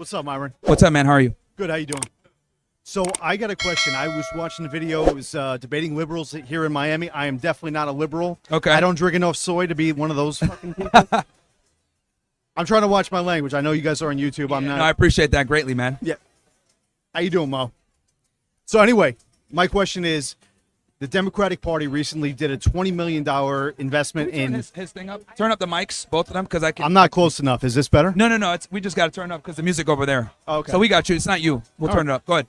What's up, Myron? What's up, man? How are you? Good. How you doing? So I got a question. I was watching the video. It was debating liberals here in Miami. I am definitely not a liberal. Okay. I don't drink enough soy to be one of those fucking people. I'm trying to watch my language. I know you guys are on YouTube. I'm not. No, I appreciate that greatly, man. Yeah. How you doing, Mo? So anyway, my question is, the Democratic Party recently did a $20 million investment Turn in. his thing up. Turn up the mics, both of them, because I can. I'm not close enough. Is this better? No. We just got to turn up because the music over there. Okay. So we got you. It's not you. We'll turn it up. Go ahead.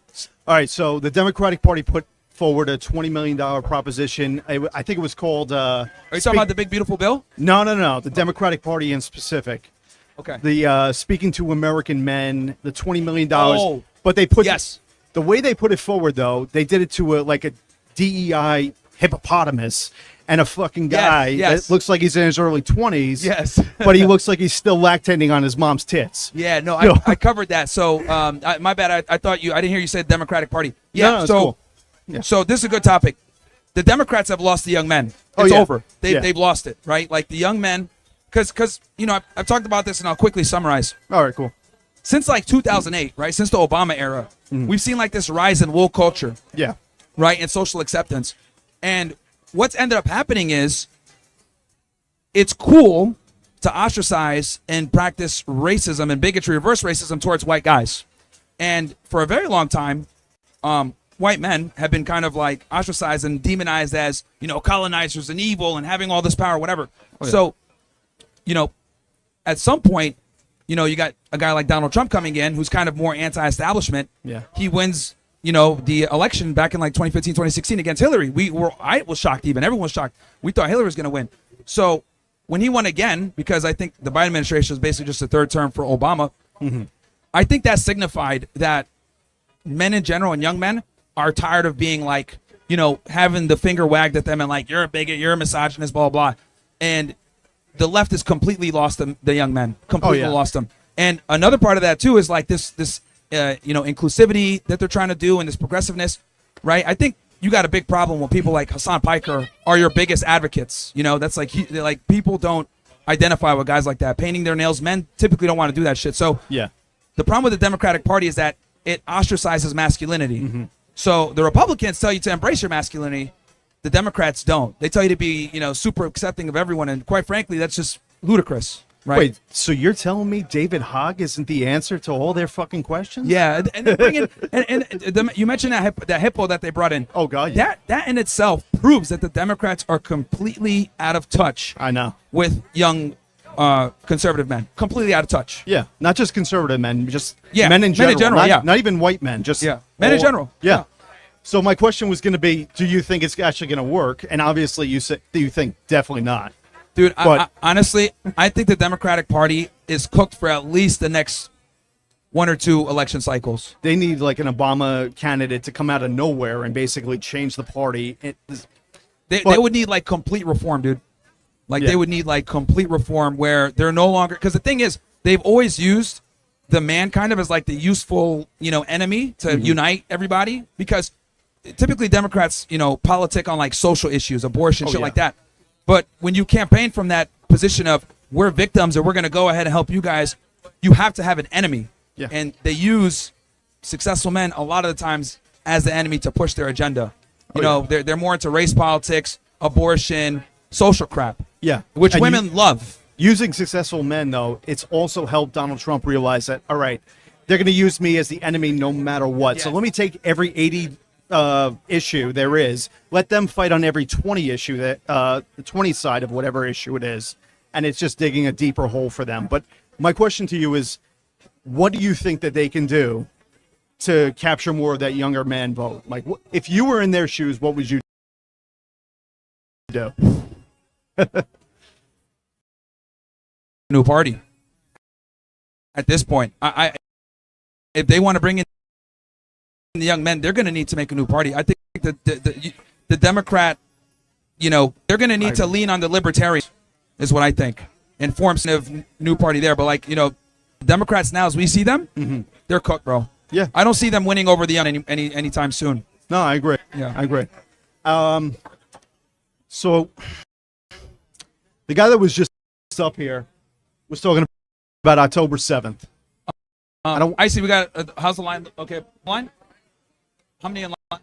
All right. So the Democratic Party put forward a $20 million proposition. I think it was called. Are you talking about the big beautiful bill? No. The Democratic Party in specific. Okay. The Speaking to American Men, the $20 million. Oh. But they put Yes. The way they put it forward, though, they did it to a DEI hippopotamus and a fucking guy yes. that looks like he's in his early 20s. Yes. But he looks like he's still lactating on his mom's tits. Yeah. No. No. I covered that. So my bad. I thought I didn't hear you say Democratic Party. Yeah. No, it's so cool. Yeah. So this is a good topic. The Democrats have lost the young men. It's yeah. over. They've lost it. Right. Like the young men. Because I've talked about this and I'll quickly summarize. All right, cool. Since like 2008, right, since the Obama era, we've seen like this rise in woke culture, Yeah. right, and social acceptance. And what's ended up happening is it's cool to ostracize and practice racism and bigotry, reverse racism towards white guys. And for a very long time, white men have been kind of like ostracized and demonized as, colonizers and evil and having all this power, whatever. Oh, yeah. So, at some point, you got a guy like Donald Trump coming in who's kind of more anti-establishment. Yeah. He wins, the election back in like 2015, 2016 against Hillary. I was shocked even. Everyone was shocked. We thought Hillary was going to win. So when he won again, because I think the Biden administration was basically just a third term for Obama, I think that signified that men in general and young men are tired of being like, having the finger wagged at them and like, you're a bigot, you're a misogynist, blah, blah, blah. And the left has completely lost them, the young men, completely lost them. And another part of that too is like this inclusivity that they're trying to do and this progressiveness, right? I think you got a big problem when people like Hassan Piker are your biggest advocates. That's like people don't identify with guys like that. Painting their nails, men typically don't want to do that shit. So Yeah. the problem with the Democratic Party is that it ostracizes masculinity. So the Republicans tell you to embrace your masculinity. The Democrats don't. They tell you to be, super accepting of everyone. And quite frankly, that's just ludicrous, right? Wait, so you're telling me David Hogg isn't the answer to all their fucking questions? Yeah. And they bring in, you mentioned that hippo that they brought in. Oh, God, yeah. That in itself proves that the Democrats are completely out of touch I know. with young conservative men. Completely out of touch. Yeah, not just conservative men, just Yeah, men in general. yeah. Not even white men, just Men in general. Yeah. So my question was going to be, do you think it's actually going to work? And obviously you think definitely not. Dude, But- honestly, I think the Democratic Party is cooked for at least the next 1 or 2 election cycles. They need like an Obama candidate to come out of nowhere and basically change the party. They would need like complete reform, dude. Like Yeah. they would need like complete reform where they're no longer, because the thing is, they've always used the man kind of as like the useful, enemy to unite everybody, because typically Democrats, politic on like social issues, abortion, shit yeah. like that. But when you campaign from that position of we're victims and we're going to go ahead and help you guys, you have to have an enemy. Yeah. And they use successful men a lot of the times as the enemy to push their agenda. They're more into race politics, abortion, social crap. Yeah. Which And women love. Using successful men, though, it's also helped Donald Trump realize that, all right, they're going to use me as the enemy no matter what. So Yes. let me take every 80 issue there is, let them fight on every 20 issue, that the 20 side of whatever issue it is, and it's just digging a deeper hole for them. But my question to you is, what do you think that they can do to capture more of that younger man vote? Like, if you were in their shoes, what would you do? New party. At this point, if they want to bring in the young men, they're going to need to make a new party. I think the Democrat, they're going to need to lean on the libertarians, is what I think, and form some new party there. But like, Democrats now, as we see them, they're cooked, bro. Yeah. I don't see them winning over the young anytime soon. No, I agree. Yeah. I agree. So the guy that was just up here was talking about October 7th. I don't. I see. We got. How's the line? Okay, line. How many in line?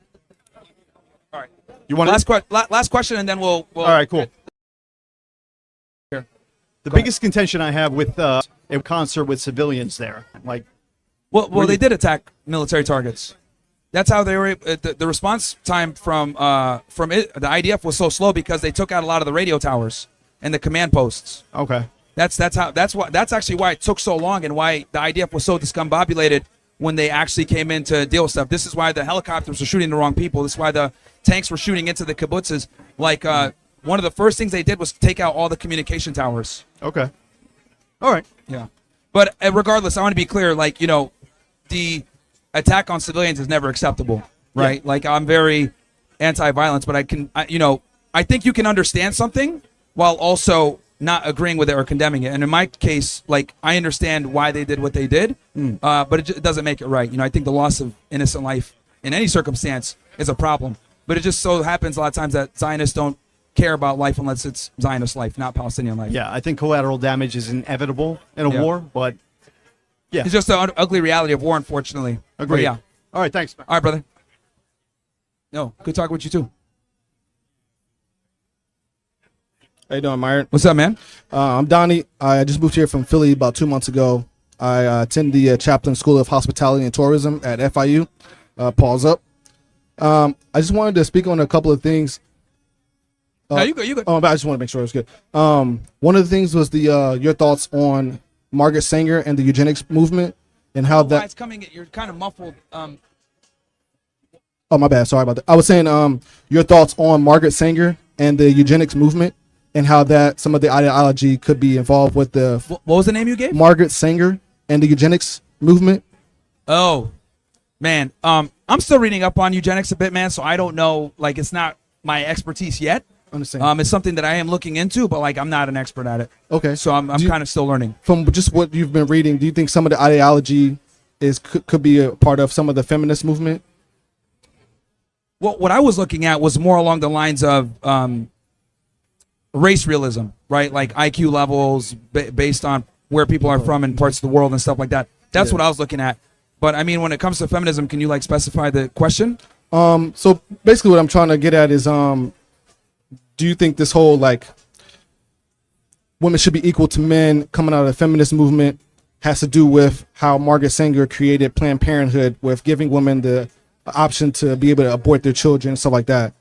All right. You want Last question, and then we'll. All right, cool. Here. The biggest contention I have with a concert with civilians there, like, Well, they did attack military targets. That's how they were. The response time from the IDF was so slow because they took out a lot of the radio towers and the command posts. okay, That's actually why it took so long and why the IDF was so discombobulated when they actually came in to deal with stuff. This is why the helicopters were shooting the wrong people. This is why the tanks were shooting into the kibbutzes. Like one of the first things they did was take out all the communication towers. okay, all right. Yeah, but regardless, I want to be clear. Like, you know, the attack on civilians is never acceptable, right? Yeah. Like, I'm very anti-violence, but I think you can understand something while also not agreeing with it or condemning it. And in my case, like, I understand why they did what they did, but it doesn't make it right. You know, I think the loss of innocent life in any circumstance is a problem. But it just so happens a lot of times that Zionists don't care about life unless it's Zionist life, not Palestinian life. Yeah, I think collateral damage is inevitable in a war, but yeah, It's just the ugly reality of war, unfortunately. But agreed. yeah. All right, thanks. All right, brother. No, good talking with you too. How you doing, Myron? What's up, man? I'm Donnie. I just moved here from Philly about 2 months ago. I attend the Chaplain School of Hospitality and Tourism at FIU. Pause up. I just wanted to speak on a couple of things. No, you good. You good. Oh, but I just want to make sure it was good. One of the things was the your thoughts on Margaret Sanger and the eugenics movement and how Why that. it's coming. You're kind of muffled. Oh, my bad. Sorry about that. I was saying your thoughts on Margaret Sanger and the eugenics movement and how that some of the ideology could be involved with the What was the name you gave? Margaret Sanger and the eugenics movement. Oh, man. I'm still reading up on eugenics a bit, man. So I don't know. Like, it's not my expertise yet. Understand. It's something that I am looking into, but like, I'm not an expert at it. Okay. So I'm kind of still learning. From just what you've been reading, do you think some of the ideology could be a part of some of the feminist movement? Well, what I was looking at was more along the lines of race realism, right? Like IQ levels based on where people are from in parts of the world and stuff like that. That's what I was looking at. But I mean, when it comes to feminism, can you like specify the question? So basically what I'm trying to get at is, do you think this whole like women should be equal to men coming out of the feminist movement has to do with how Margaret Sanger created Planned Parenthood with giving women the option to be able to abort their children and stuff like that?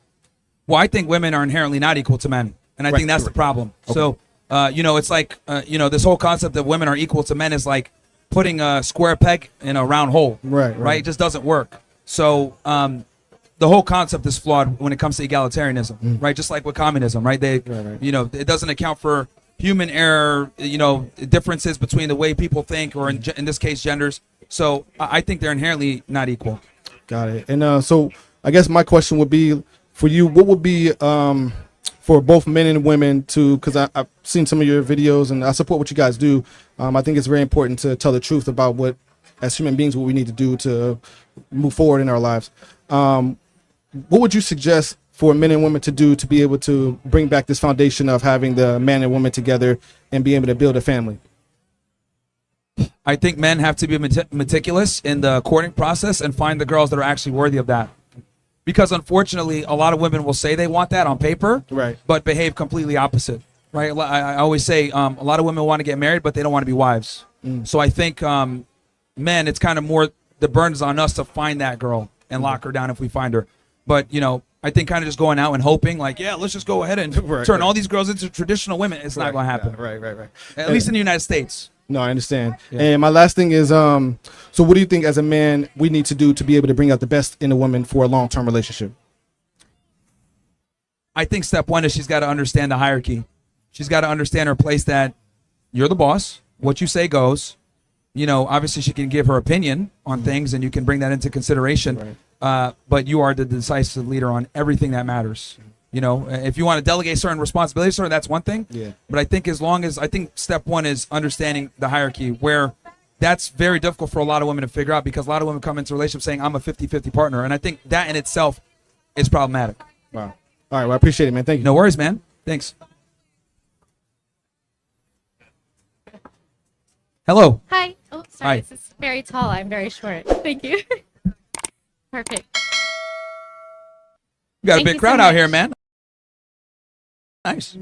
Well, I think women are inherently not equal to men, and I think that's the problem. Okay. So, it's like, this whole concept that women are equal to men is like putting a square peg in a round hole. Right. It just doesn't work. So, the whole concept is flawed when it comes to egalitarianism, right? Just like with communism, right? It doesn't account for human error, differences between the way people think, or in this case, genders. So I think they're inherently not equal. Got it. And so I guess my question would be for you, what would be for both men and women to, because I've seen some of your videos and I support what you guys do. I think it's very important to tell the truth about what, as human beings, what we need to do to move forward in our lives. What would you suggest for men and women to do to be able to bring back this foundation of having the man and woman together and be able to build a family? I think men have to be meticulous in the courting process and find the girls that are actually worthy of that. Because unfortunately, a lot of women will say they want that on paper, Right. but behave completely opposite. Right? I always say a lot of women want to get married, but they don't want to be wives. So I think men, it's kind of more the burden is on us to find that girl and lock her down if we find her. But I think kind of just going out and hoping, like, yeah, let's just go ahead and turn all these girls into traditional women. It's not going to happen. Right. At least in the United States. No, I understand. Yeah. And my last thing is, so what do you think as a man we need to do to be able to bring out the best in a woman for a long-term relationship? I think step one is she's got to understand the hierarchy. She's got to understand her place that you're the boss. What you say goes. Obviously she can give her opinion on things and you can bring that into consideration. Right. But you are the decisive leader on everything that matters. If you want to delegate certain responsibilities, that's one thing. Yeah. But I think I think step one is understanding the hierarchy, where that's very difficult for a lot of women to figure out because a lot of women come into relationships saying I'm a 50-50 partner. And I think that in itself is problematic. Wow. All right. Well, I appreciate it, man. Thank you. No worries, man. Thanks. Hello. Hi. Oh, sorry. Hi. This is very tall. I'm very short. Thank you. Perfect. You got a Thank big you crowd so out here, much. man. Nice.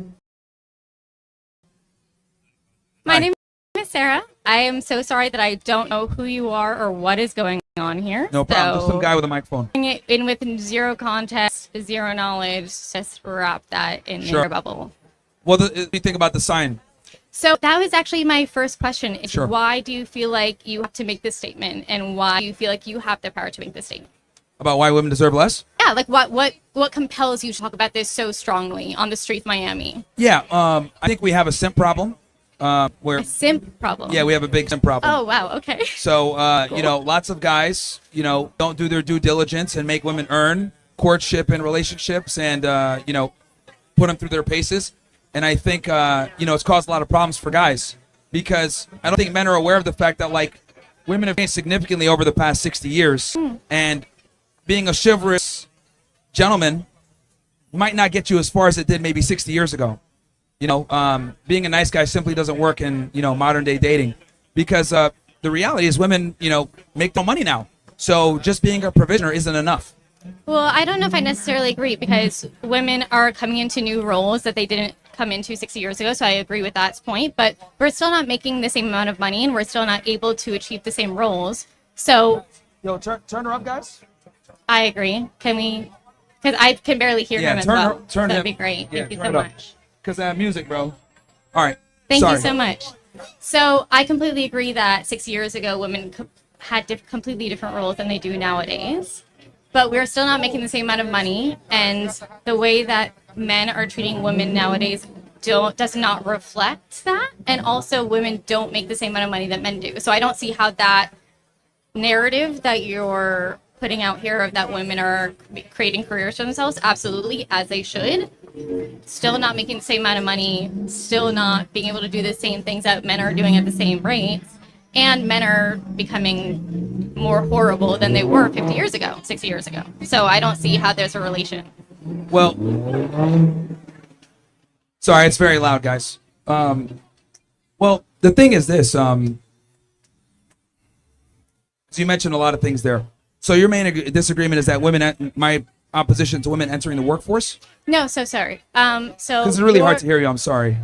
My Hi. name is Sarah. I am so sorry that I don't know who you are or what is going on here. No problem. Just some So, guy with a microphone. bring it in with zero context, zero knowledge. Just wrap that in Sure. your bubble. What do you think about the sign? So that was actually my first question. Is Sure. Why do you feel like you have to make this statement, and why do you feel like you have the power to make this statement? About why women deserve less? Yeah, like what compels you to talk about this so strongly on the street of Miami? Yeah. I think we have a simp problem. Where A simp problem. yeah, we have a big simp problem. Oh wow. Okay. So, lots of guys, don't do their due diligence and make women earn courtship and relationships and, put them through their paces. And I think, it's caused a lot of problems for guys because I don't think men are aware of the fact that, like, women have changed significantly over the past 60 years. And being a chivalrous gentleman might not get you as far as it did maybe 60 years ago. Being a nice guy simply doesn't work in, modern day dating because the reality is women, make no money now. So just being a provisioner isn't enough. Well, I don't know if I necessarily agree because women are coming into new roles that they didn't come into 60 years ago. So I agree with that point, but we're still not making the same amount of money and we're still not able to achieve the same roles. So Yo, turn her up, guys. I agree. Can we? Because I can barely hear him as well. Turn so that'd him. be great. Yeah, Thank you turn so it up. much. Because that music, bro. All right. Thank Sorry. you so much. So I completely agree that 60 years ago, women had completely different roles than they do nowadays. But we're still not making the same amount of money. And the way that men are treating women nowadays does not reflect that. And also women don't make the same amount of money that men do. So I don't see how that narrative that you're putting out here of that women are creating careers for themselves, absolutely, as they should. Still not making the same amount of money, still not being able to do the same things that men are doing at the same rates, and men are becoming more horrible than they were 50 years ago, 60 years ago. So I don't see how there's a relation. Well, sorry, it's very loud, guys. Well, the thing is this. So you mentioned a lot of things there. So your main disagreement is that my opposition to women entering the workforce? No, so sorry. So Because it's really hard to hear you. I'm sorry.